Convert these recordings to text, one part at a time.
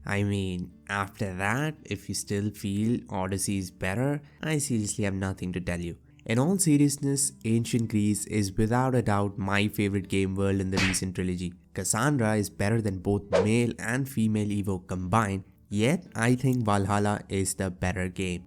I mean, after that, if you still feel Odyssey is better, I seriously have nothing to tell you. In all seriousness, Ancient Greece is without a doubt my favorite game world in the recent trilogy. Kassandra is better than both male and female Eivor combined, yet I think Valhalla is the better game.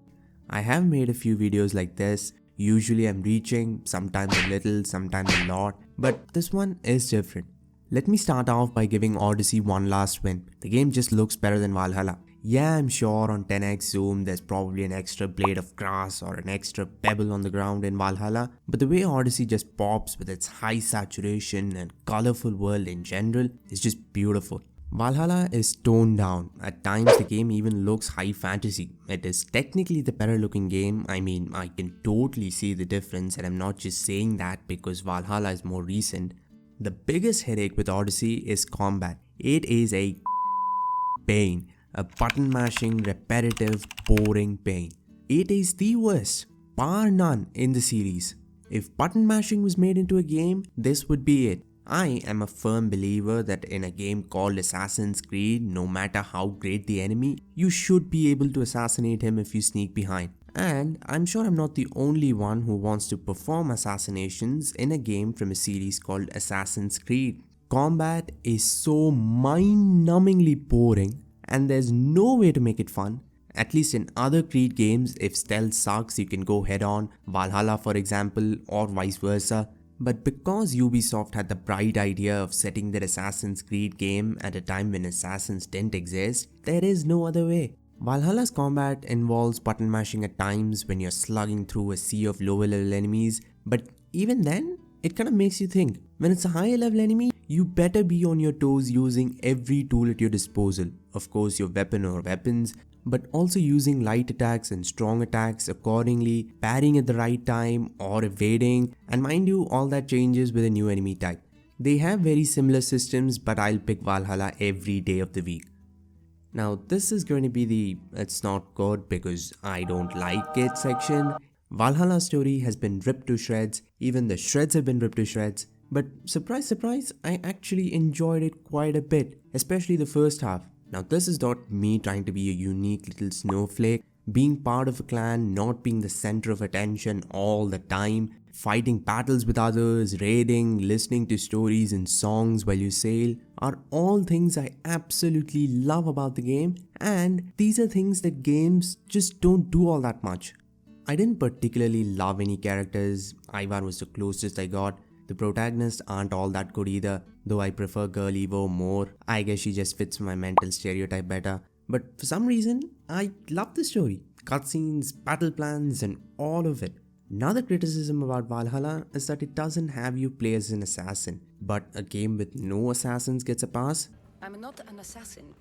I have made a few videos like this. Usually I'm reaching, sometimes a little, sometimes a lot, but this one is different. Let me start off by giving Odyssey one last win. The game just looks better than Valhalla. Yeah, I'm sure on 10x zoom there's probably an extra blade of grass or an extra pebble on the ground in Valhalla, but the way Odyssey just pops with its high saturation and colorful world in general is just beautiful. Valhalla is toned down. At times the game even looks high fantasy. It is technically the better looking game. I mean, I can totally see the difference, and I'm not just saying that because Valhalla is more recent. The biggest headache with Odyssey is combat. It is a pain. A button mashing, repetitive, boring pain. It is the worst, bar none, in the series. If button mashing was made into a game, this would be it. I am a firm believer that in a game called Assassin's Creed, no matter how great the enemy, you should be able to assassinate him if you sneak behind. And I'm sure I'm not the only one who wants to perform assassinations in a game from a series called Assassin's Creed. Combat is so mind-numbingly boring and there's no way to make it fun. At least in other Creed games, if stealth sucks, you can go head on, Valhalla for example, or vice versa. But because Ubisoft had the bright idea of setting their Assassin's Creed game at a time when assassins didn't exist, there is no other way. Valhalla's combat involves button mashing at times when you're slugging through a sea of lower level enemies, but even then, it kinda makes you think. When it's a higher level enemy, you better be on your toes using every tool at your disposal. Of course, your weapon or weapons, but also using light attacks and strong attacks accordingly, parrying at the right time or evading, and mind you, all that changes with a new enemy type. They have very similar systems, but I'll pick Valhalla every day of the week. Now this is going to be the "it's not good because I don't like it" section. Valhalla's story has been ripped to shreds, even the shreds have been ripped to shreds. But surprise surprise, I actually enjoyed it quite a bit, especially the first half. Now this is not me trying to be a unique little snowflake, being part of a clan, not being the center of attention all the time, fighting battles with others, raiding, listening to stories and songs while you sail are all things I absolutely love about the game, and these are things that games just don't do all that much. I didn't particularly love any characters. Eivor was the closest I got. The protagonists aren't all that good either, though I prefer girl Eivor more. I guess she just fits my mental stereotype better. But for some reason, I love the story. Cutscenes, battle plans, and all of it. Another criticism about Valhalla is that it doesn't have you play as an assassin, but a game with no assassins gets a pass. I'm not an assassin.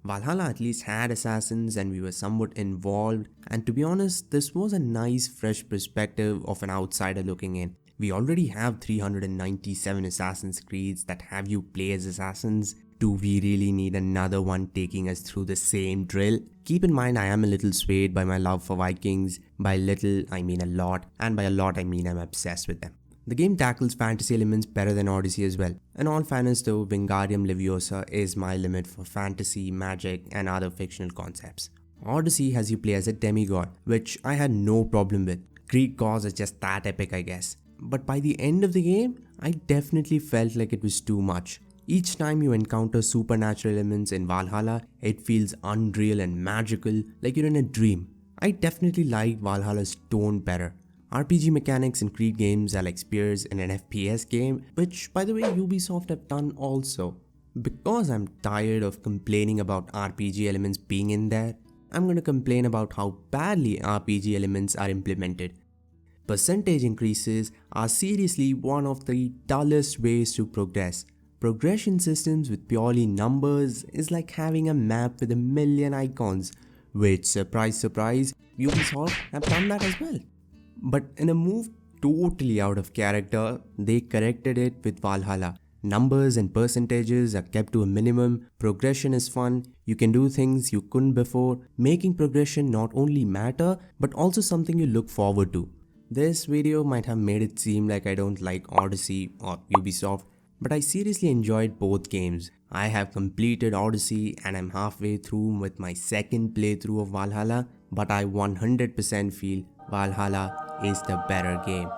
Valhalla at least had assassins and we were somewhat involved, and to be honest, this was a nice fresh perspective of an outsider looking in. We already have 397 Assassin's Creeds that have you play as assassins. Do we really need another one taking us through the same drill? Keep in mind I am a little swayed by my love for Vikings. By little I mean a lot, and by a lot I mean I'm obsessed with them. The game tackles fantasy elements better than Odyssey as well. In all fairness though, Wingardium Leviosa is my limit for fantasy, magic and other fictional concepts. Odyssey has you play as a demigod, which I had no problem with. Greek gods are just that epic I guess. But by the end of the game, I definitely felt like it was too much. Each time you encounter supernatural elements in Valhalla, it feels unreal and magical, like you're in a dream. I definitely like Valhalla's tone better. RPG mechanics in Creed games are like spears in an FPS game, which by the way Ubisoft have done also. Because I'm tired of complaining about RPG elements being in there, I'm gonna complain about how badly RPG elements are implemented. Percentage increases are seriously one of the dullest ways to progress. Progression systems with purely numbers is like having a map with a million icons, which surprise surprise, Ubisoft have done that as well. But in a move totally out of character, they corrected it with Valhalla. Numbers and percentages are kept to a minimum, progression is fun, you can do things you couldn't before, making progression not only matter but also something you look forward to. This video might have made it seem like I don't like Odyssey or Ubisoft, but I seriously enjoyed both games. I have completed Odyssey and I'm halfway through with my second playthrough of Valhalla, but I 100% feel Valhalla is the better game.